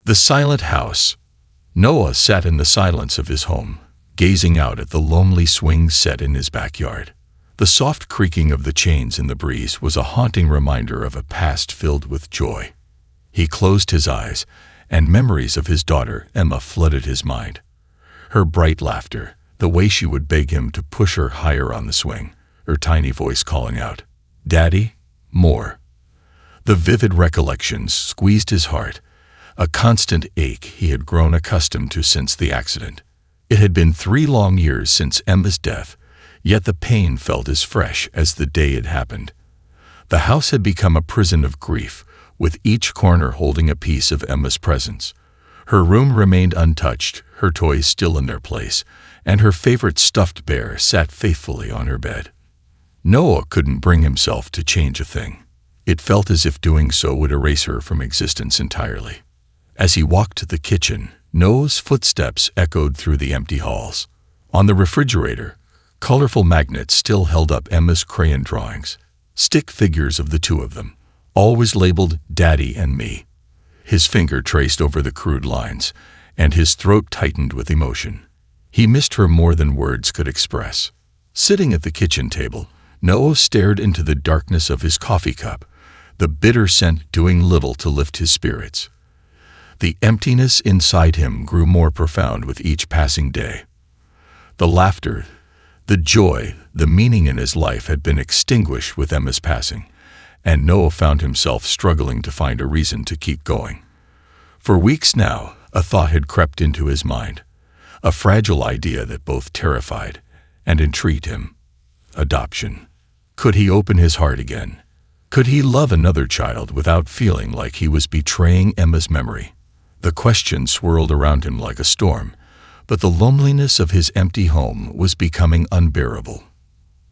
The silent house. Noah sat in the silence of his home, gazing out at the lonely swing set in his backyard. The soft creaking of the chains in the breeze was a haunting reminder of a past filled with joy. He closed his eyes, and memories of his daughter Emma flooded his mind. Her bright laughter, the way she would beg him to push her higher on the swing, her tiny voice calling out, "Daddy, more." The vivid recollections squeezed his heart, a constant ache he had grown accustomed to since the accident. It had been 3 long years since Emma's death, yet the pain felt as fresh as the day it happened. The house had become a prison of grief, with each corner holding a piece of Emma's presence. Her room remained untouched, her toys still in their place, and her favorite stuffed bear sat faithfully on her bed. Noah couldn't bring himself to change a thing. It felt as if doing so would erase her from existence entirely. As he walked to the kitchen, Noah's footsteps echoed through the empty halls. On the refrigerator, colorful magnets still held up Emma's crayon drawings, stick figures of the 2 of them, always labeled Daddy and Me. His finger traced over the crude lines, and his throat tightened with emotion. He missed her more than words could express. Sitting at the kitchen table, Noah stared into the darkness of his coffee cup, the bitter scent doing little to lift his spirits. The emptiness inside him grew more profound with each passing day. The laughter, the joy, the meaning in his life had been extinguished with Emma's passing, and Noah found himself struggling to find a reason to keep going. For weeks now, a thought had crept into his mind, a fragile idea that both terrified and intrigued him. Adoption. Could he open his heart again? Could he love another child without feeling like he was betraying Emma's memory? The question swirled around him like a storm, but the loneliness of his empty home was becoming unbearable.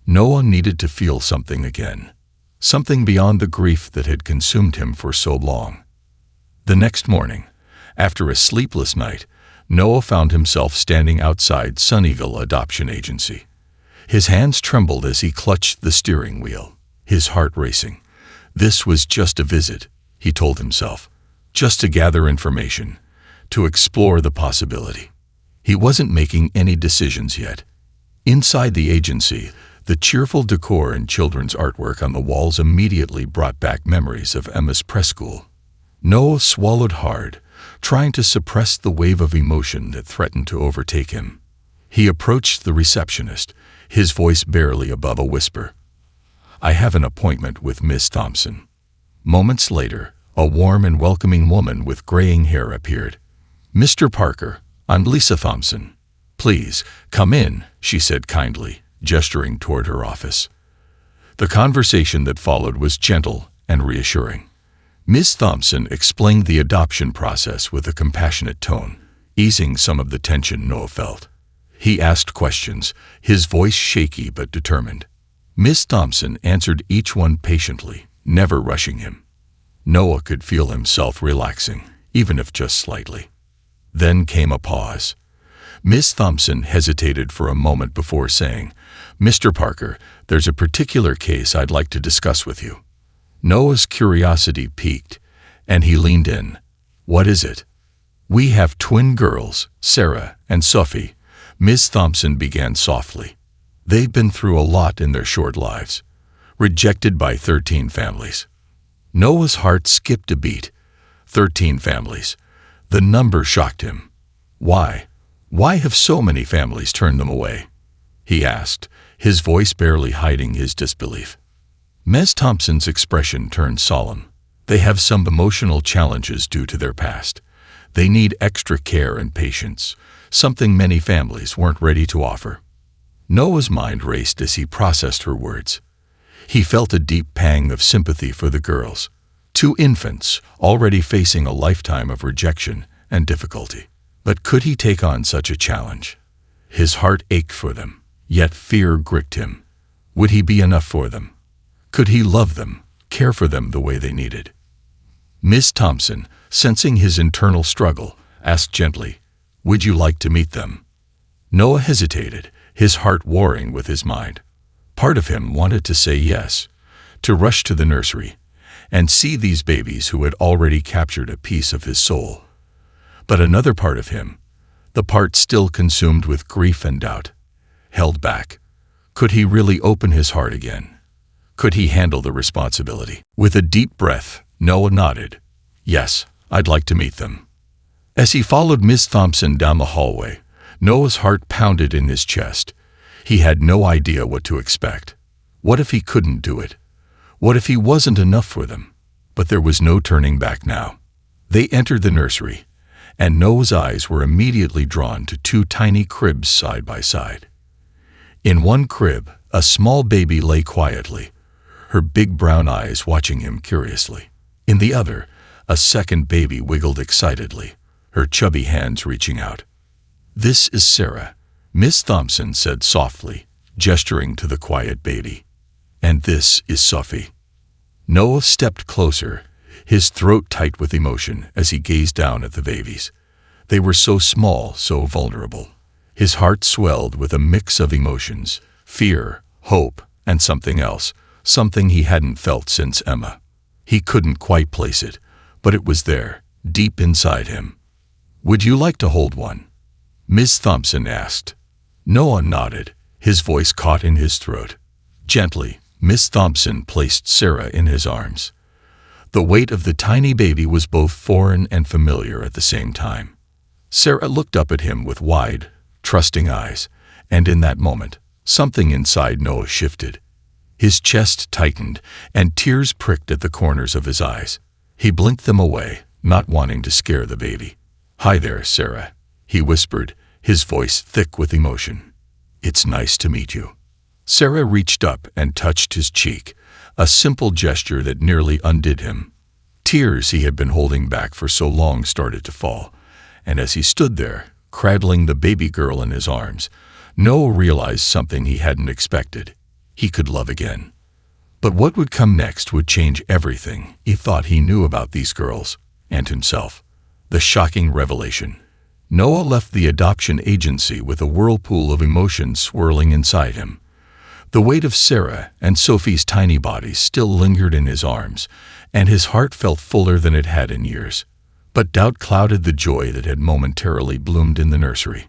Noah needed to feel something again, something beyond the grief that had consumed him for so long. The next morning, after a sleepless night, Noah found himself standing outside Sunnyvale Adoption Agency. His hands trembled as he clutched the steering wheel, his heart racing. This was just a visit, he told himself, just to gather information, to explore the possibility. He wasn't making any decisions yet. Inside the agency, the cheerful decor and children's artwork on the walls immediately brought back memories of Emma's preschool. Noah swallowed hard, trying to suppress the wave of emotion that threatened to overtake him. He approached the receptionist, his voice barely above a whisper. "I have an appointment with Miss Thompson." Moments later, a warm and welcoming woman with graying hair appeared. "Mr. Parker, I'm Lisa Thompson. Please, come in," she said kindly, gesturing toward her office. The conversation that followed was gentle and reassuring. Miss Thompson explained the adoption process with a compassionate tone, easing some of the tension Noah felt. He asked questions, his voice shaky but determined. Miss Thompson answered each one patiently, never rushing him. Noah could feel himself relaxing, even if just slightly. Then came a pause. Miss Thompson hesitated for a moment before saying, "Mr. Parker, there's a particular case I'd like to discuss with you." Noah's curiosity piqued, and he leaned in. "What is it?" "We have twin girls, Sarah and Sophie," Miss Thompson began softly. "They've been through a lot in their short lives, rejected by 13 families. Noah's heart skipped a beat. 13 families. The number shocked him. Why? Why have so many families turned them away? He asked, his voice barely hiding his disbelief. Ms. Thompson's expression turned solemn. They have some emotional challenges due to their past. They need extra care and patience, something many families weren't ready to offer. Noah's mind raced as he processed her words. He felt a deep pang of sympathy for the girls, 2 infants already facing a lifetime of rejection and difficulty. But could he take on such a challenge? His heart ached for them, yet fear gripped him. Would he be enough for them? Could he love them, care for them the way they needed? Miss Thompson, sensing his internal struggle, asked gently, "Would you like to meet them?" Noah hesitated, his heart warring with his mind. Part of him wanted to say yes, to rush to the nursery, and see these babies who had already captured a piece of his soul. But another part of him, the part still consumed with grief and doubt, held back. Could he really open his heart again? Could he handle the responsibility? With a deep breath, Noah nodded. Yes, I'd like to meet them. As he followed Ms. Thompson down the hallway, Noah's heart pounded in his chest. He had no idea what to expect. What if he couldn't do it? What if he wasn't enough for them? But there was no turning back now. They entered the nursery, and Noah's eyes were immediately drawn to two tiny cribs side by side. In one crib, a small baby lay quietly, her big brown eyes watching him curiously. In the other, a second baby wiggled excitedly, her chubby hands reaching out. "This is Sarah," Miss Thompson said softly, gesturing to the quiet baby. "And this is Sophie." Noah stepped closer, his throat tight with emotion as he gazed down at the babies. They were so small, so vulnerable. His heart swelled with a mix of emotions, fear, hope, and something else, something he hadn't felt since Emma. He couldn't quite place it, but it was there, deep inside him. "Would you like to hold one?" Miss Thompson asked. Noah nodded, his voice caught in his throat. Gently, Miss Thompson placed Sarah in his arms. The weight of the tiny baby was both foreign and familiar at the same time. Sarah looked up at him with wide, trusting eyes, and in that moment, something inside Noah shifted. His chest tightened, and tears pricked at the corners of his eyes. He blinked them away, not wanting to scare the baby. "Hi there, Sarah," he whispered, his voice thick with emotion. "It's nice to meet you." Sarah reached up and touched his cheek, a simple gesture that nearly undid him. Tears he had been holding back for so long started to fall, and as he stood there, cradling the baby girl in his arms, Noah realized something he hadn't expected. He could love again. But what would come next would change everything he thought he knew about these girls, and himself. The shocking revelation. Noah left the adoption agency with a whirlpool of emotions swirling inside him. The weight of Sarah and Sophie's tiny bodies still lingered in his arms, and his heart felt fuller than it had in years. But doubt clouded the joy that had momentarily bloomed in the nursery.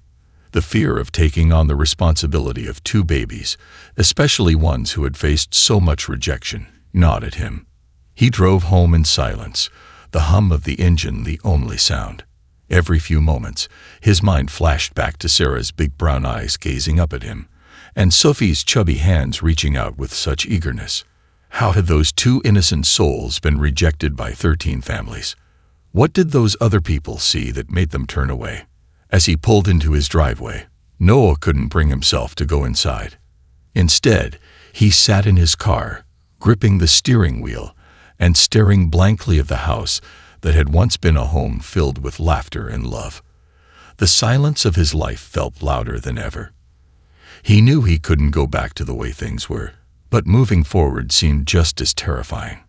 The fear of taking on the responsibility of two babies, especially ones who had faced so much rejection, gnawed at him. He drove home in silence, the hum of the engine the only sound. Every few moments, his mind flashed back to Sarah's big brown eyes gazing up at him, and Sophie's chubby hands reaching out with such eagerness. How had those two innocent souls been rejected by 13 families? What did those other people see that made them turn away? As he pulled into his driveway, Noah couldn't bring himself to go inside. Instead, he sat in his car, gripping the steering wheel and staring blankly at the house that had once been a home filled with laughter and love. The silence of his life felt louder than ever. He knew he couldn't go back to the way things were, but moving forward seemed just as terrifying.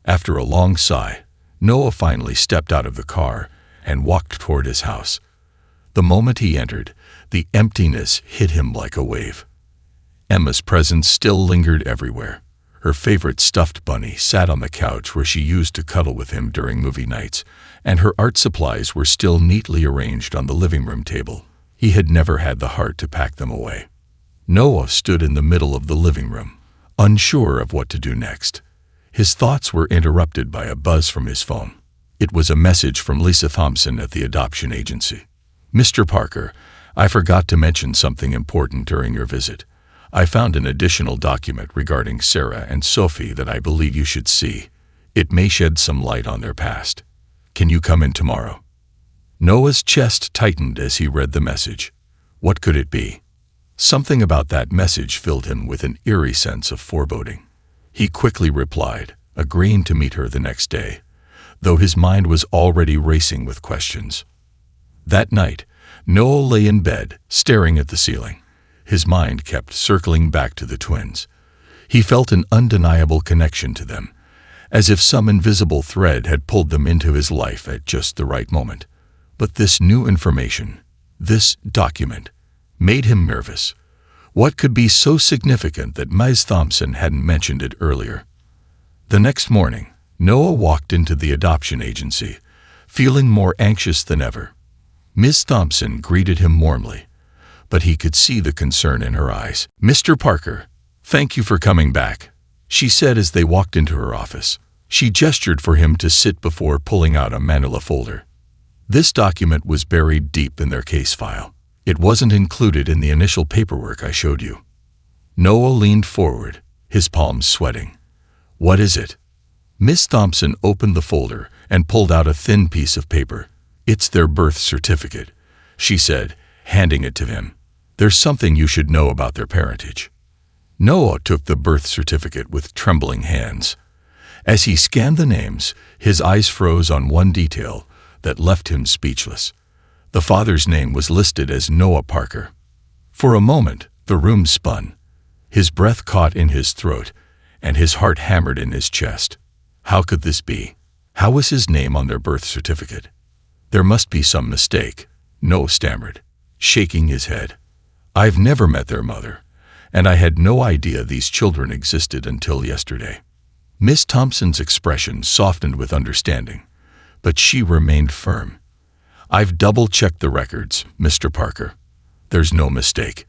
After a long sigh, Noah finally stepped out of the car and walked toward his house. The moment he entered, the emptiness hit him like a wave. Emma's presence still lingered everywhere. Her favorite stuffed bunny sat on the couch where she used to cuddle with him during movie nights, and her art supplies were still neatly arranged on the living room table. He had never had the heart to pack them away. Noah stood in the middle of the living room, unsure of what to do next. His thoughts were interrupted by a buzz from his phone. It was a message from Lisa Thompson at the adoption agency. "Mr. Parker, I forgot to mention something important during your visit. I found an additional document regarding Sarah and Sophie that I believe you should see. It may shed some light on their past. Can you come in tomorrow?" Noah's chest tightened as he read the message. What could it be? Something about that message filled him with an eerie sense of foreboding. He quickly replied, agreeing to meet her the next day, though his mind was already racing with questions. That night, Noah lay in bed, staring at the ceiling. His mind kept circling back to the twins. He felt an undeniable connection to them, as if some invisible thread had pulled them into his life at just the right moment. But this new information, this document, made him nervous. What could be so significant that Ms. Thompson hadn't mentioned it earlier? The next morning, Noah walked into the adoption agency, feeling more anxious than ever. Miss Thompson greeted him warmly, but he could see the concern in her eyes. "Mr. Parker, thank you for coming back," she said as they walked into her office. She gestured for him to sit before pulling out a manila folder. This document was buried deep in their case file. "It wasn't included in the initial paperwork I showed you." Noah leaned forward, his palms sweating. "What is it?" Miss Thompson opened the folder and pulled out a thin piece of paper. "It's their birth certificate," she said, handing it to him. "There's something you should know about their parentage." Noah took the birth certificate with trembling hands. As he scanned the names, his eyes froze on one detail that left him speechless. The father's name was listed as Noah Parker. For a moment, the room spun. His breath caught in his throat, and his heart hammered in his chest. How could this be? How was his name on their birth certificate? There must be some mistake, Noah stammered, shaking his head. "I've never met their mother, and I had no idea these children existed until yesterday." Miss Thompson's expression softened with understanding, but she remained firm. "I've double-checked the records, Mr. Parker. There's no mistake.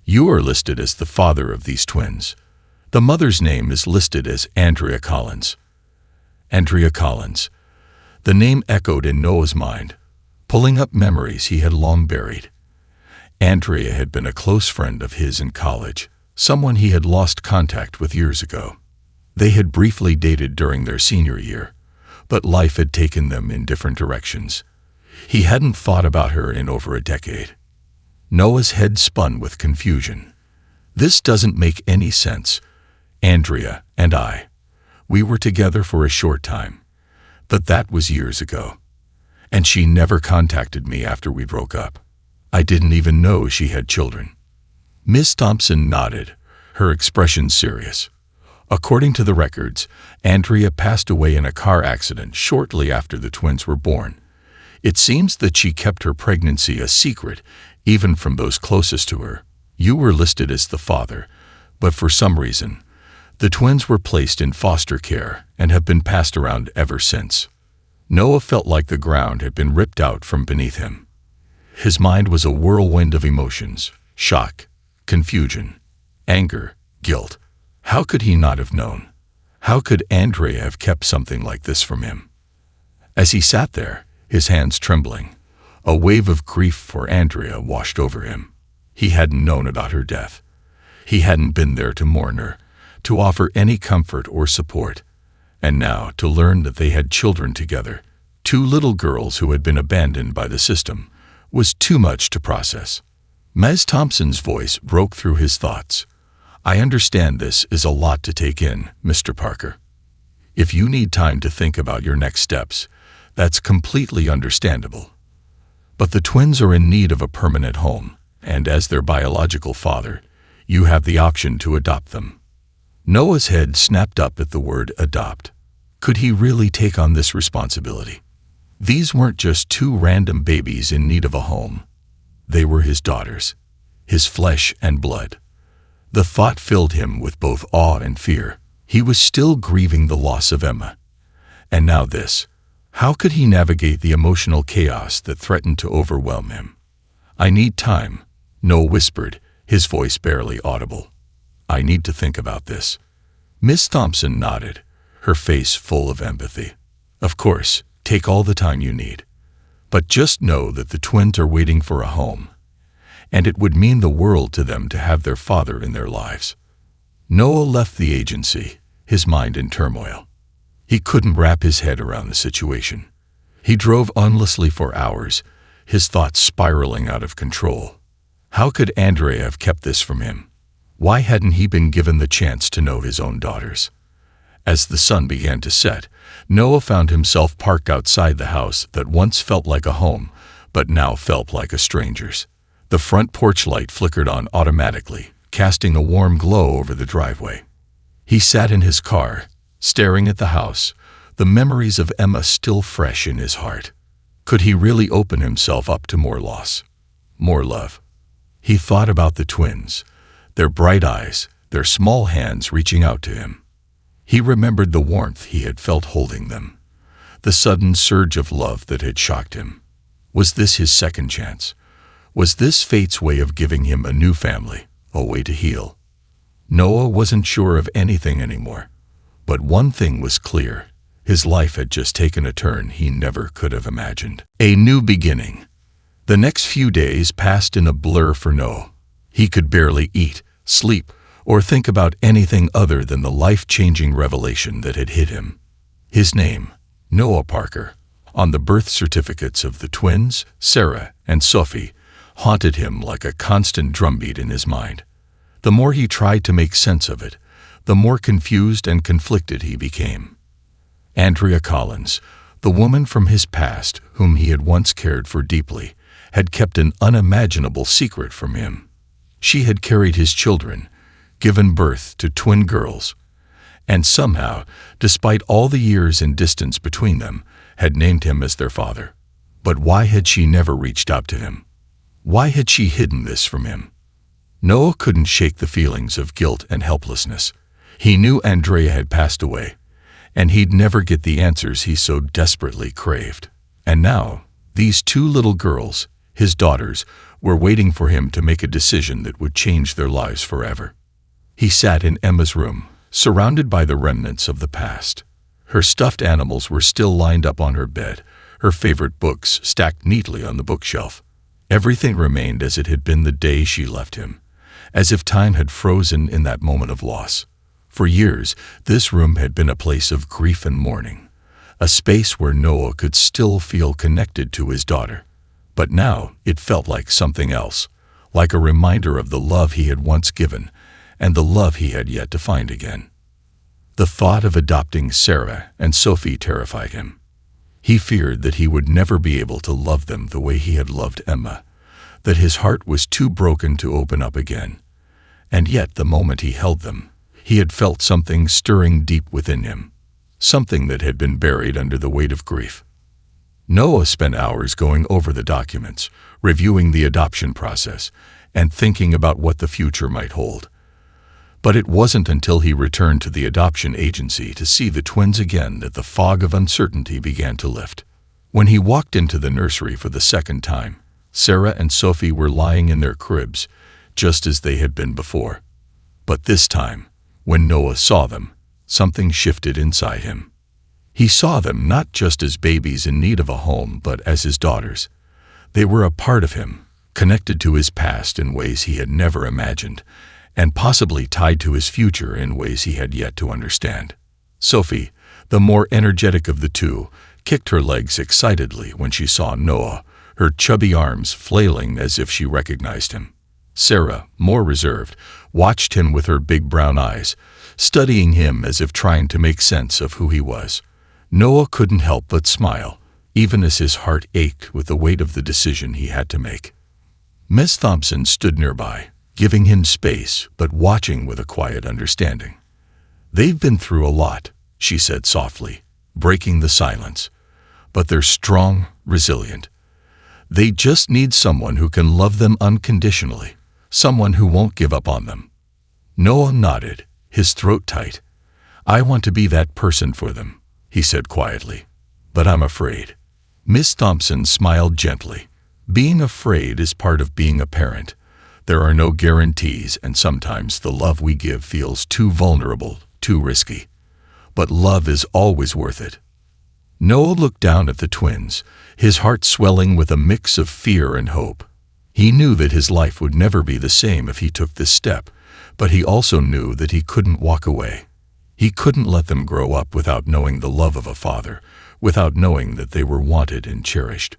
You are listed as the father of these twins. The mother's name is listed as Andrea Collins." Andrea Collins. The name echoed in Noah's mind, pulling up memories he had long buried. Andrea had been a close friend of his in college, someone he had lost contact with years ago. They had briefly dated during their senior year, but life had taken them in different directions. He hadn't thought about her in over a decade. Noah's head spun with confusion. "This doesn't make any sense. Andrea and we were together for a short time, but that was years ago. And she never contacted me after we broke up. I didn't even know she had children." Miss Thompson nodded, her expression serious. "According to the records, Andrea passed away in a car accident shortly after the twins were born. It seems that she kept her pregnancy a secret, even from those closest to her. You were listed as the father, but for some reason, the twins were placed in foster care and have been passed around ever since." Noah felt like the ground had been ripped out from beneath him. His mind was a whirlwind of emotions: shock, confusion, anger, guilt. How could he not have known? How could Andrea have kept something like this from him? As he sat there, his hands trembling, a wave of grief for Andrea washed over him. He hadn't known about her death. He hadn't been there to mourn her, to offer any comfort or support. And now to learn that they had children together, two little girls who had been abandoned by the system, was too much to process. Miss Thompson's voice broke through his thoughts. "I understand this is a lot to take in, Mr. Parker. If you need time to think about your next steps, that's completely understandable. But the twins are in need of a permanent home, and as their biological father, you have the option to adopt them." Noah's head snapped up at the word adopt. Could he really take on this responsibility? These weren't just two random babies in need of a home. They were his daughters, his flesh and blood. The thought filled him with both awe and fear. He was still grieving the loss of Emma. And now this. How could he navigate the emotional chaos that threatened to overwhelm him? "I need time," Noah whispered, his voice barely audible. "I need to think about this." Miss Thompson nodded, her face full of empathy. "Of course, take all the time you need. But just know that the twins are waiting for a home, and it would mean the world to them to have their father in their lives." Noah left the agency, his mind in turmoil. He couldn't wrap his head around the situation. He drove endlessly for hours, his thoughts spiraling out of control. How could Andrea have kept this from him? Why hadn't he been given the chance to know his own daughters? As the sun began to set, Noah found himself parked outside the house that once felt like a home, but now felt like a stranger's. The front porch light flickered on automatically, casting a warm glow over the driveway. He sat in his car, staring at the house, the memories of Emma still fresh in his heart. Could he really open himself up to more loss, more love? He thought about the twins, their bright eyes, their small hands reaching out to him. He remembered the warmth he had felt holding them, the sudden surge of love that had shocked him. Was this his second chance? Was this fate's way of giving him a new family, a way to heal? Noah wasn't sure of anything anymore. But one thing was clear. His life had just taken a turn he never could have imagined. A new beginning. The next few days passed in a blur for Noah. He could barely eat, sleep, or think about anything other than the life-changing revelation that had hit him. His name, Noah Parker, on the birth certificates of the twins, Sarah and Sophie, haunted him like a constant drumbeat in his mind. The more he tried to make sense of it, the more confused and conflicted he became. Andrea Collins, the woman from his past whom he had once cared for deeply, had kept an unimaginable secret from him. She had carried his children, given birth to twin girls, and somehow, despite all the years and distance between them, had named him as their father. But why had she never reached out to him? Why had she hidden this from him? Noah couldn't shake the feelings of guilt and helplessness. He knew Andrea had passed away, and he'd never get the answers he so desperately craved. And now, these two little girls, his daughters, were waiting for him to make a decision that would change their lives forever. He sat in Emma's room, surrounded by the remnants of the past. Her stuffed animals were still lined up on her bed, her favorite books stacked neatly on the bookshelf. Everything remained as it had been the day she left him, as if time had frozen in that moment of loss. For years, this room had been a place of grief and mourning, a space where Noah could still feel connected to his daughter. But now it felt like something else, like a reminder of the love he had once given and the love he had yet to find again. The thought of adopting Sarah and Sophie terrified him. He feared that he would never be able to love them the way he had loved Emma, that his heart was too broken to open up again. And yet, the moment he held them, he had felt something stirring deep within him, something that had been buried under the weight of grief. Noah spent hours going over the documents, reviewing the adoption process, and thinking about what the future might hold. But it wasn't until he returned to the adoption agency to see the twins again that the fog of uncertainty began to lift. When he walked into the nursery for the second time, Sarah and Sophie were lying in their cribs, just as they had been before. But this time, when Noah saw them, something shifted inside him. He saw them not just as babies in need of a home, but as his daughters. They were a part of him, connected to his past in ways he had never imagined, and possibly tied to his future in ways he had yet to understand. Sophie, the more energetic of the two, kicked her legs excitedly when she saw Noah, her chubby arms flailing as if she recognized him. Sarah, more reserved, watched him with her big brown eyes, studying him as if trying to make sense of who he was. Noah couldn't help but smile, even as his heart ached with the weight of the decision he had to make. Miss Thompson stood nearby, giving him space but watching with a quiet understanding. "They've been through a lot," she said softly, breaking the silence. "But they're strong, resilient. They just need someone who can love them unconditionally, someone who won't give up on them." Noah nodded, his throat tight. "I want to be that person for them," he said quietly. "But I'm afraid." Miss Thompson smiled gently. "Being afraid is part of being a parent. There are no guarantees, and sometimes the love we give feels too vulnerable, too risky. But love is always worth it." Noah looked down at the twins, his heart swelling with a mix of fear and hope. He knew that his life would never be the same if he took this step, but he also knew that he couldn't walk away. He couldn't let them grow up without knowing the love of a father, without knowing that they were wanted and cherished.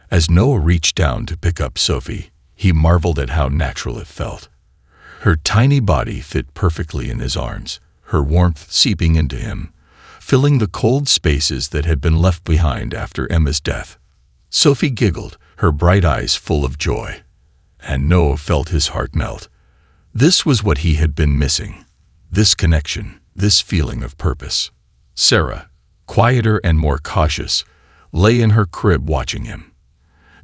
As Noah reached down to pick up Sophie, he marveled at how natural it felt. Her tiny body fit perfectly in his arms, her warmth seeping into him, filling the cold spaces that had been left behind after Emma's death. Sophie giggled, her bright eyes full of joy, and Noah felt his heart melt. This was what he had been missing, this connection, this feeling of purpose. Sarah, quieter and more cautious, lay in her crib watching him.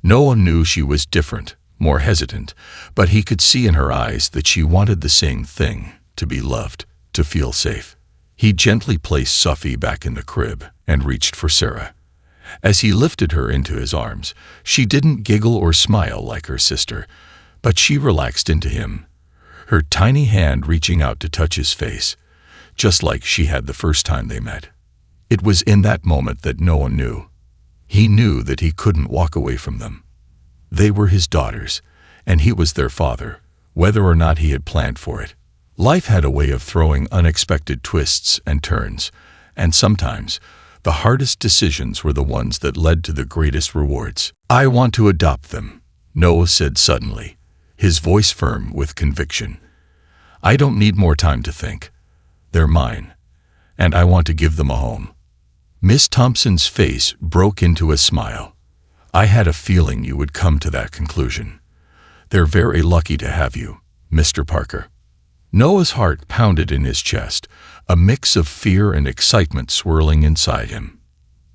Noah knew she was different, more hesitant, but he could see in her eyes that she wanted the same thing, to be loved, to feel safe. He gently placed Sophie back in the crib and reached for Sarah. As he lifted her into his arms, she didn't giggle or smile like her sister, but she relaxed into him, her tiny hand reaching out to touch his face, just like she had the first time they met. It was in that moment that Noah knew. He knew that he couldn't walk away from them. They were his daughters, and he was their father, whether or not he had planned for it. Life had a way of throwing unexpected twists and turns, and sometimes the hardest decisions were the ones that led to the greatest rewards. "I want to adopt them," Noah said suddenly, his voice firm with conviction. "I don't need more time to think. They're mine, and I want to give them a home." Miss Thompson's face broke into a smile. "I had a feeling you would come to that conclusion. They're very lucky to have you, Mr. Parker." Noah's heart pounded in his chest, a mix of fear and excitement swirling inside him.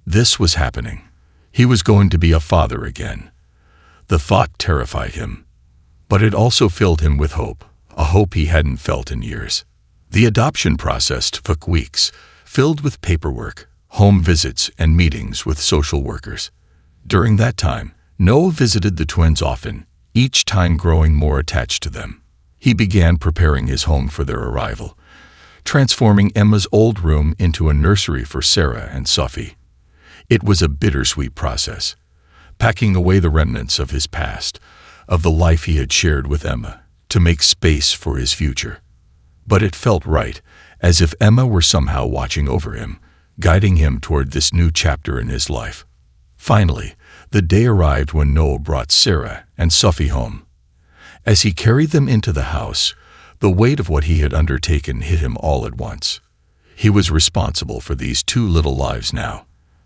This was happening. He was going to be a father again. The thought terrified him, but it also filled him with hope, a hope he hadn't felt in years. The adoption process took weeks, filled with paperwork, home visits, and meetings with social workers. During that time, Noah visited the twins often, each time growing more attached to them. He began preparing his home for their arrival, transforming Emma's old room into a nursery for Sarah and Sophie. It was a bittersweet process, packing away the remnants of his past, of the life he had shared with Emma, to make space for his future. But it felt right, as if Emma were somehow watching over him, guiding him toward this new chapter in his life. Finally, the day arrived when Noah brought Sarah and Sophie home. As he carried them into the house, the weight of what he had undertaken hit him all at once. He was responsible for these two little lives now.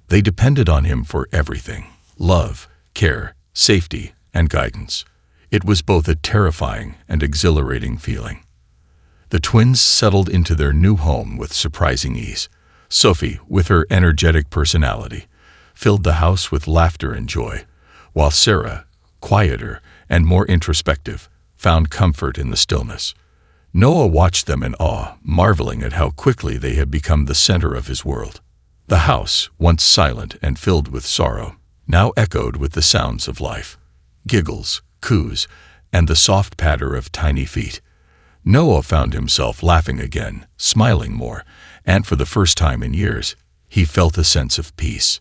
They depended on him for everything: love, care, safety, and guidance. It was both a terrifying and exhilarating feeling. The twins settled into their new home with surprising ease. Sophie, with her energetic personality, filled the house with laughter and joy, while Sarah, quieter and more introspective, found comfort in the stillness. Noah watched them in awe, marveling at how quickly they had become the center of his world. The house, once silent and filled with sorrow, now echoed with the sounds of life: giggles, coos, and the soft patter of tiny feet. Noah found himself laughing again, smiling more, and for the first time in years, he felt a sense of peace.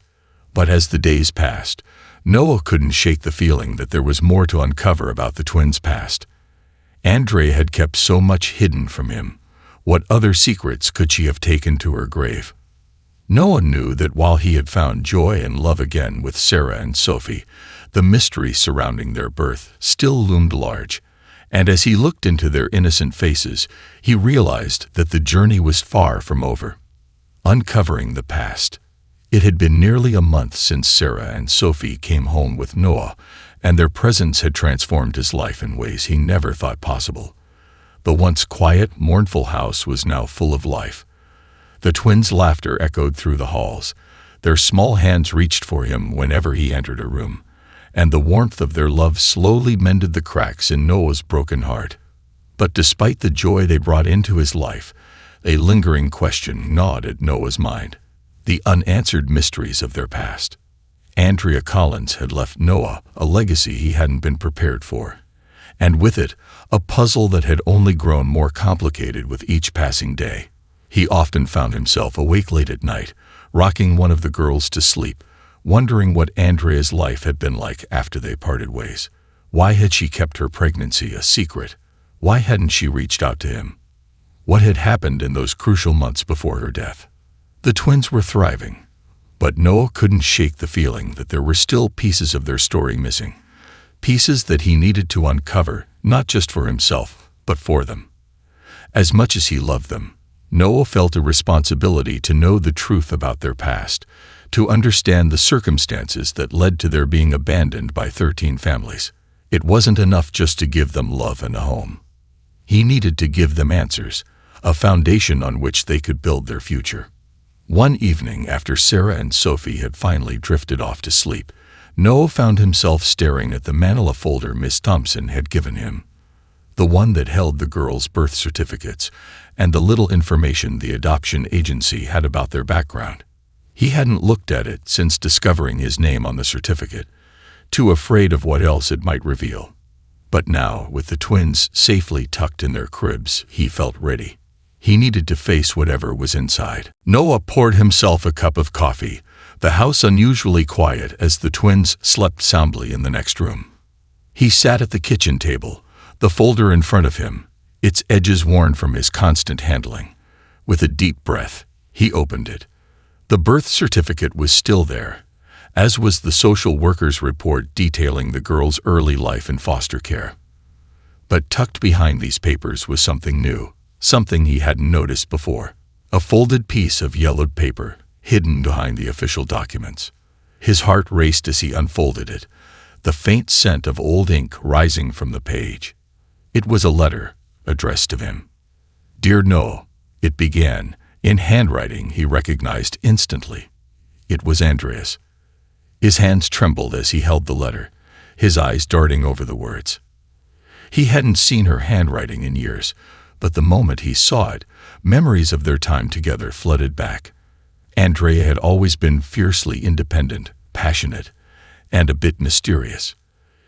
But as the days passed, Noah couldn't shake the feeling that there was more to uncover about the twins' past. Andrea had kept so much hidden from him. What other secrets could she have taken to her grave? Noah knew that while he had found joy and love again with Sarah and Sophie, the mystery surrounding their birth still loomed large, and as he looked into their innocent faces, he realized that the journey was far from over. Uncovering the past. It had been nearly a month since Sarah and Sophie came home with Noah, and their presence had transformed his life in ways he never thought possible. The once quiet, mournful house was now full of life. The twins' laughter echoed through the halls. Their small hands reached for him whenever he entered a room, and the warmth of their love slowly mended the cracks in Noah's broken heart. But despite the joy they brought into his life, a lingering question gnawed at Noah's mind: the unanswered mysteries of their past. Andrea Collins had left Noah a legacy he hadn't been prepared for, and with it, a puzzle that had only grown more complicated with each passing day. He often found himself awake late at night, rocking one of the girls to sleep, wondering what Andrea's life had been like after they parted ways. Why had she kept her pregnancy a secret? Why hadn't she reached out to him? What had happened in those crucial months before her death? The twins were thriving, but Noah couldn't shake the feeling that there were still pieces of their story missing, pieces that he needed to uncover, not just for himself, but for them. As much as he loved them, Noah felt a responsibility to know the truth about their past, to understand the circumstances that led to their being abandoned by 13 families. It wasn't enough just to give them love and a home. He needed to give them answers, a foundation on which they could build their future. One evening, after Sarah and Sophie had finally drifted off to sleep, Noah found himself staring at the manila folder Miss Thompson had given him, the one that held the girls' birth certificates and the little information the adoption agency had about their background. He hadn't looked at it since discovering his name on the certificate, too afraid of what else it might reveal. But now, with the twins safely tucked in their cribs, he felt ready. He needed to face whatever was inside. Noah poured himself a cup of coffee, the house unusually quiet as the twins slept soundly in the next room. He sat at the kitchen table, the folder in front of him, its edges worn from his constant handling. With a deep breath, he opened it. The birth certificate was still there, as was the social worker's report detailing the girl's early life in foster care. But tucked behind these papers was something new, something he hadn't noticed before. A folded piece of yellowed paper, hidden behind the official documents. His heart raced as he unfolded it, the faint scent of old ink rising from the page. It was a letter, addressed to him. "Dear Noah," it began, in handwriting he recognized instantly. It was Andreas. His hands trembled as he held the letter, his eyes darting over the words. He hadn't seen her handwriting in years, but the moment he saw it, memories of their time together flooded back. Andrea had always been fiercely independent, passionate, and a bit mysterious.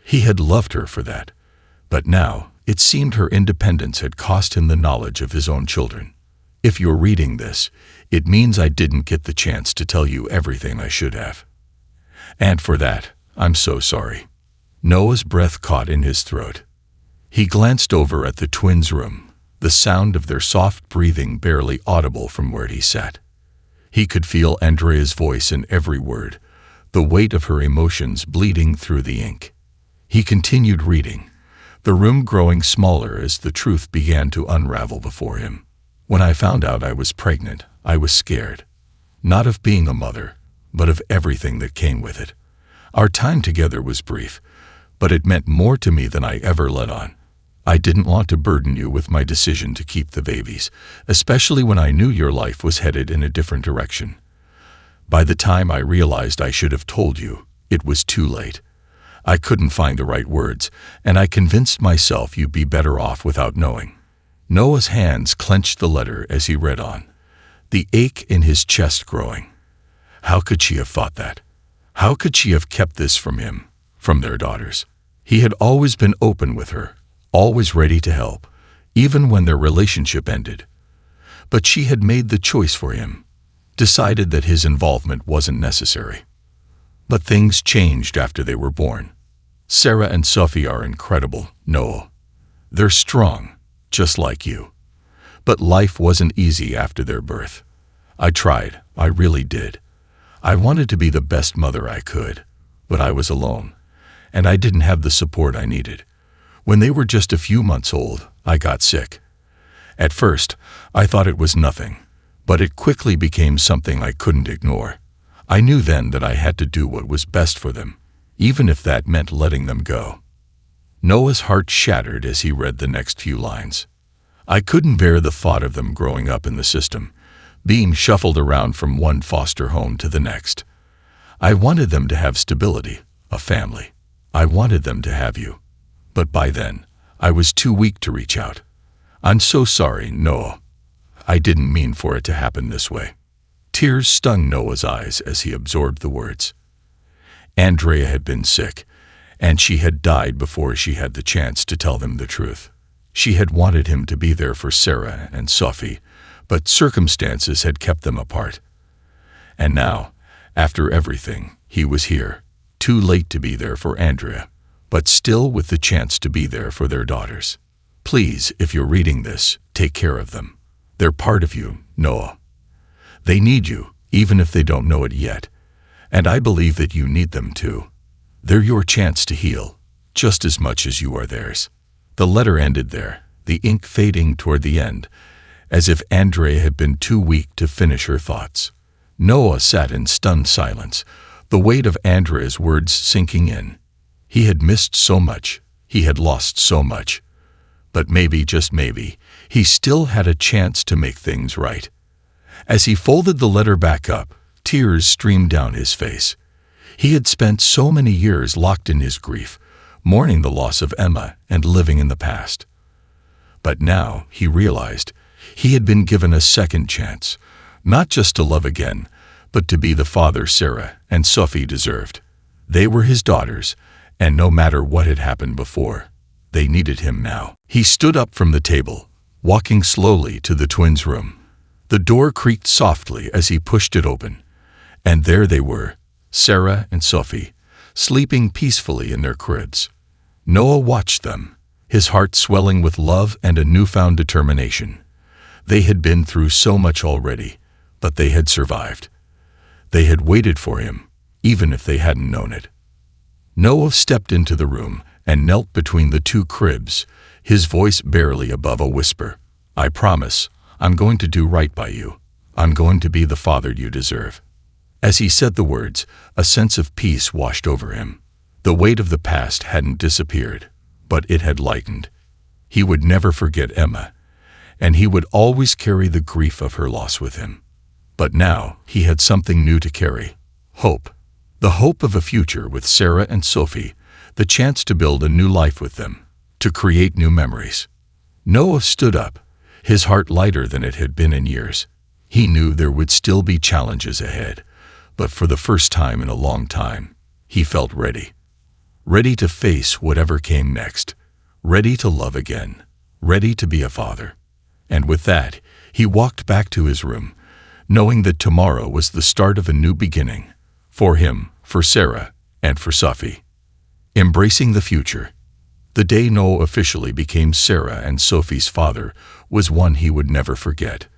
He had loved her for that, but now it seemed her independence had cost him the knowledge of his own children. "If you're reading this, it means I didn't get the chance to tell you everything I should have. And for that, I'm so sorry." Noah's breath caught in his throat. He glanced over at the twins' room, the sound of their soft breathing barely audible from where he sat. He could feel Andrea's voice in every word, the weight of her emotions bleeding through the ink. He continued reading, the room growing smaller as the truth began to unravel before him. "When I found out I was pregnant, I was scared. Not of being a mother, but of everything that came with it. Our time together was brief, but it meant more to me than I ever let on. I didn't want to burden you with my decision to keep the babies, especially when I knew your life was headed in a different direction. By the time I realized I should have told you, it was too late. I couldn't find the right words, and I convinced myself you'd be better off without knowing." Noah's hands clenched the letter as he read on, the ache in his chest growing. How could she have thought that? How could she have kept this from him, from their daughters? He had always been open with her, always ready to help, even when their relationship ended. But she had made the choice for him, decided that his involvement wasn't necessary. But things changed after they were born. Sarah and Sophie are incredible, Noah. They're strong, just like you. But life wasn't easy after their birth. I tried, I really did. I wanted to be the best mother I could, but I was alone, and I didn't have the support I needed. When they were just a few months old, I got sick. At first, I thought it was nothing, but it quickly became something I couldn't ignore. I knew then that I had to do what was best for them, even if that meant letting them go. Noah's heart shattered as he read the next few lines. I couldn't bear the thought of them growing up in the system, being shuffled around from one foster home to the next. I wanted them to have stability, a family. I wanted them to have you. But by then, I was too weak to reach out. I'm so sorry, Noah. I didn't mean for it to happen this way." Tears stung Noah's eyes as he absorbed the words. Andrea had been sick, and she had died before she had the chance to tell them the truth. She had wanted him to be there for Sarah and Sophie, but circumstances had kept them apart. And now, after everything, he was here, too late to be there for Andrea, but still with the chance to be there for their daughters. Please, if you're reading this, take care of them. They're part of you, Noah. They need you, even if they don't know it yet. And I believe that you need them too. They're your chance to heal, just as much as you are theirs. The letter ended there, the ink fading toward the end, as if Andrea had been too weak to finish her thoughts. Noah sat in stunned silence, the weight of Andrea's words sinking in. He had missed so much, he had lost so much. But maybe, just maybe, he still had a chance to make things right. As he folded the letter back up, tears streamed down his face. He had spent so many years locked in his grief, mourning the loss of Emma and living in the past. But now, he realized, he had been given a second chance, not just to love again, but to be the father Sarah and Sophie deserved. They were his daughters, and no matter what had happened before, they needed him now. He stood up from the table, walking slowly to the twins' room. The door creaked softly as he pushed it open, and there they were, Sarah and Sophie, sleeping peacefully in their cribs. Noah watched them, his heart swelling with love and a newfound determination. They had been through so much already, but they had survived. They had waited for him, even if they hadn't known it. Noah stepped into the room and knelt between the two cribs, his voice barely above a whisper. "I promise, I'm going to do right by you. I'm going to be the father you deserve." As he said the words, a sense of peace washed over him. The weight of the past hadn't disappeared, but it had lightened. He would never forget Emma, and he would always carry the grief of her loss with him. But now he had something new to carry: hope. The hope of a future with Sarah and Sophie, the chance to build a new life with them, to create new memories. Noah stood up, his heart lighter than it had been in years. He knew there would still be challenges ahead, but for the first time in a long time, he felt ready. Ready to face whatever came next, ready to love again, ready to be a father. And with that, he walked back to his room, knowing that tomorrow was the start of a new beginning, for him, for Sarah, and for Sophie. Embracing the future. The day Noah officially became Sarah and Sophie's father was one he would never forget.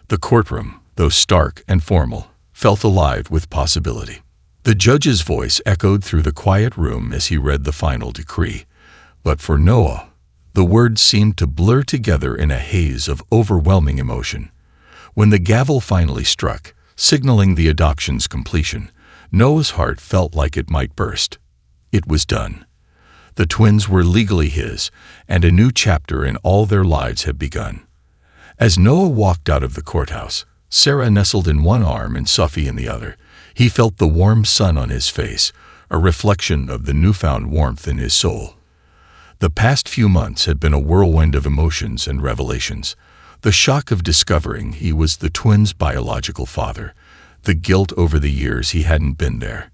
The courtroom, though stark and formal, felt alive with possibility. The judge's voice echoed through the quiet room as he read the final decree, but for Noah, the words seemed to blur together in a haze of overwhelming emotion. When the gavel finally struck, signaling the adoption's completion, Noah's heart felt like it might burst. It was done. The twins were legally his, and a new chapter in all their lives had begun. As Noah walked out of the courthouse, Sarah nestled in one arm and Sophie in the other. He felt the warm sun on his face, a reflection of the newfound warmth in his soul. The past few months had been a whirlwind of emotions and revelations. The shock of discovering he was the twins' biological father, the guilt over the years he hadn't been there,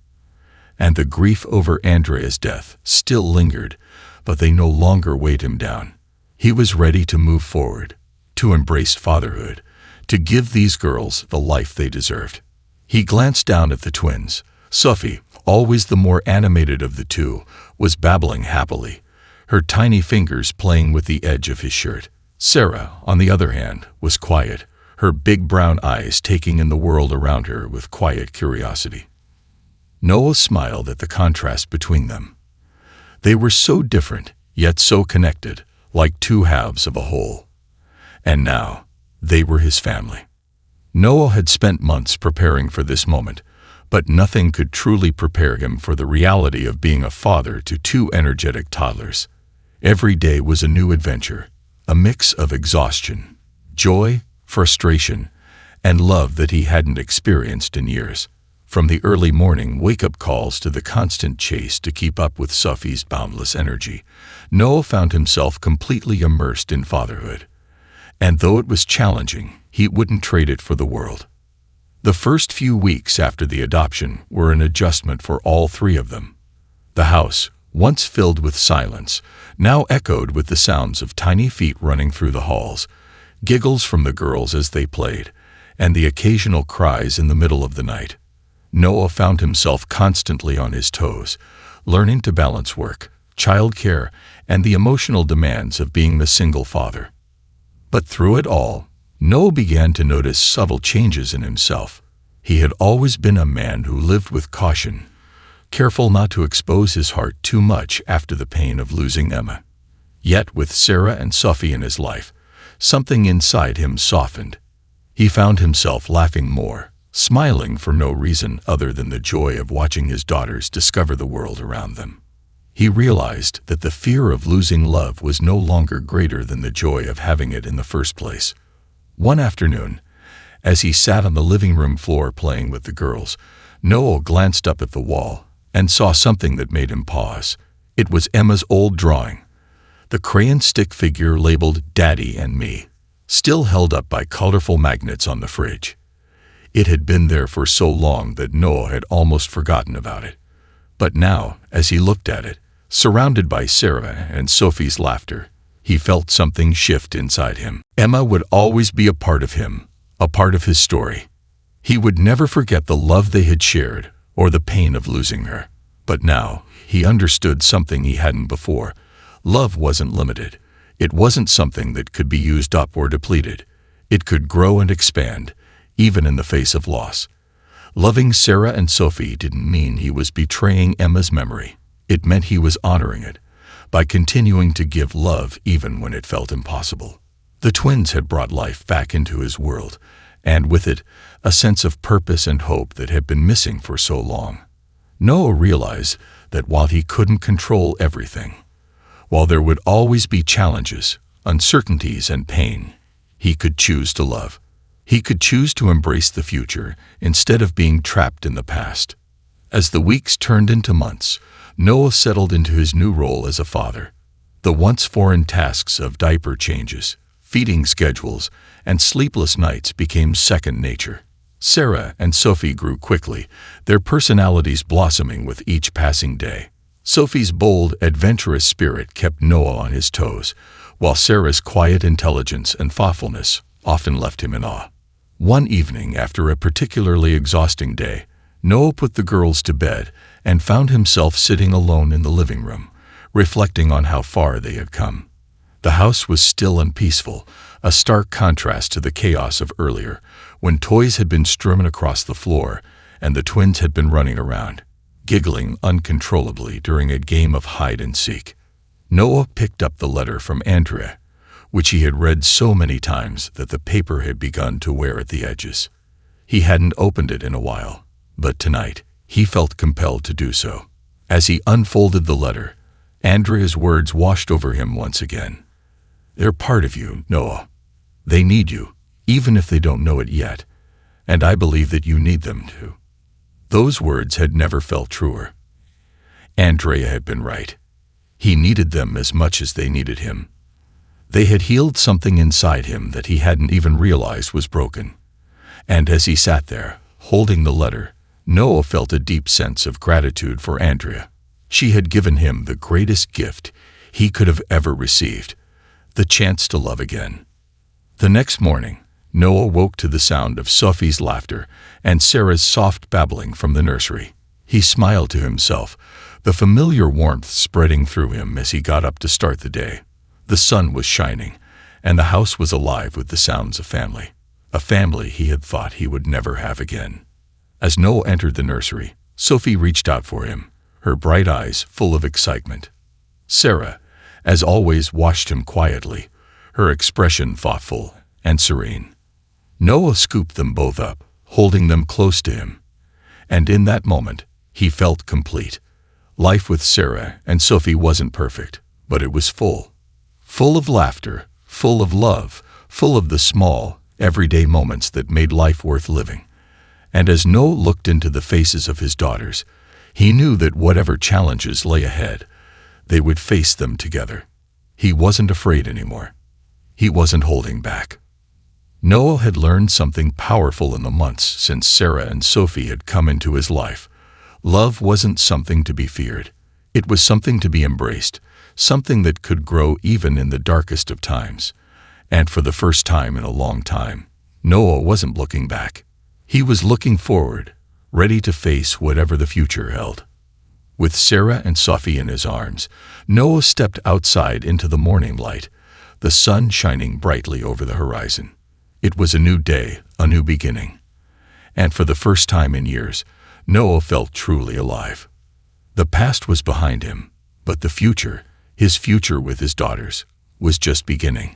and the grief over Andrea's death still lingered, but they no longer weighed him down. He was ready to move forward, to embrace fatherhood, to give these girls the life they deserved. He glanced down at the twins. Sophie, always the more animated of the two, was babbling happily, her tiny fingers playing with the edge of his shirt. Sarah, on the other hand, was quiet, her big brown eyes taking in the world around her with quiet curiosity. Noah smiled at the contrast between them. They were so different, yet so connected, like two halves of a whole. And now, they were his family. Noah had spent months preparing for this moment, but nothing could truly prepare him for the reality of being a father to two energetic toddlers. Every day was a new adventure, a mix of exhaustion, joy, frustration, and love that he hadn't experienced in years. From the early morning wake-up calls to the constant chase to keep up with Sophie's boundless energy, Noah found himself completely immersed in fatherhood. And though it was challenging, he wouldn't trade it for the world. The first few weeks after the adoption were an adjustment for all three of them. The house, once filled with silence, now echoed with the sounds of tiny feet running through the halls, giggles from the girls as they played, and the occasional cries in the middle of the night. Noah found himself constantly on his toes, learning to balance work, childcare, and the emotional demands of being the single father. But through it all, Noah began to notice subtle changes in himself. He had always been a man who lived with caution, careful not to expose his heart too much after the pain of losing Emma. Yet with Sarah and Sophie in his life, something inside him softened. He found himself laughing more, smiling for no reason other than the joy of watching his daughters discover the world around them. He realized that the fear of losing love was no longer greater than the joy of having it in the first place. One afternoon, as he sat on the living room floor playing with the girls, Noah glanced up at the wall and saw something that made him pause. It was Emma's old drawing, the crayon stick figure labeled Daddy and Me, still held up by colorful magnets on the fridge. It had been there for so long that Noah had almost forgotten about it. But now, as he looked at it, surrounded by Sarah and Sophie's laughter, he felt something shift inside him. Emma would always be a part of him, a part of his story. He would never forget the love they had shared or the pain of losing her. But now, he understood something he hadn't before. Love wasn't limited. It wasn't something that could be used up or depleted. It could grow and expand, even in the face of loss. Loving Sarah and Sophie didn't mean he was betraying Emma's memory. It meant he was honoring it, by continuing to give love even when it felt impossible. The twins had brought life back into his world, and with it, a sense of purpose and hope that had been missing for so long. Noah realized that while he couldn't control everything, while there would always be challenges, uncertainties, and pain, he could choose to love. He could choose to embrace the future instead of being trapped in the past. As the weeks turned into months, Noah settled into his new role as a father. The once foreign tasks of diaper changes, feeding schedules, and sleepless nights became second nature. Sarah and Sophie grew quickly, their personalities blossoming with each passing day. Sophie's bold, adventurous spirit kept Noah on his toes, while Sarah's quiet intelligence and thoughtfulness often left him in awe. One evening, after a particularly exhausting day, Noah put the girls to bed and found himself sitting alone in the living room, reflecting on how far they had come. The house was still and peaceful, a stark contrast to the chaos of earlier, when toys had been strewn across the floor and the twins had been running around, giggling uncontrollably during a game of hide and seek. Noah picked up the letter from Andrea, which he had read so many times that the paper had begun to wear at the edges. He hadn't opened it in a while, but tonight he felt compelled to do so. As he unfolded the letter, Andrea's words washed over him once again. "They're part of you, Noah. They need you, even if they don't know it yet, and I believe that you need them too." Those words had never felt truer. Andrea had been right. He needed them as much as they needed him. They had healed something inside him that he hadn't even realized was broken. And as he sat there, holding the letter, Noah felt a deep sense of gratitude for Andrea. She had given him the greatest gift he could have ever received, the chance to love again. The next morning, Noah woke to the sound of Sophie's laughter and Sarah's soft babbling from the nursery. He smiled to himself, the familiar warmth spreading through him as he got up to start the day. The sun was shining, and the house was alive with the sounds of family, a family he had thought he would never have again. As Noah entered the nursery, Sophie reached out for him, her bright eyes full of excitement. Sarah, as always, watched him quietly, her expression thoughtful and serene. Noah scooped them both up, holding them close to him. And in that moment, he felt complete. Life with Sarah and Sophie wasn't perfect, but it was full. Full of laughter, full of love, full of the small, everyday moments that made life worth living. And as Noah looked into the faces of his daughters, he knew that whatever challenges lay ahead, they would face them together. He wasn't afraid anymore. He wasn't holding back. Noah had learned something powerful in the months since Sarah and Sophie had come into his life. Love wasn't something to be feared. It was something to be embraced, something that could grow even in the darkest of times. And for the first time in a long time, Noah wasn't looking back. He was looking forward, ready to face whatever the future held. With Sarah and Sophie in his arms, Noah stepped outside into the morning light, the sun shining brightly over the horizon. It was a new day, a new beginning. And for the first time in years, Noah felt truly alive. The past was behind him, but the future, his future with his daughters, was just beginning.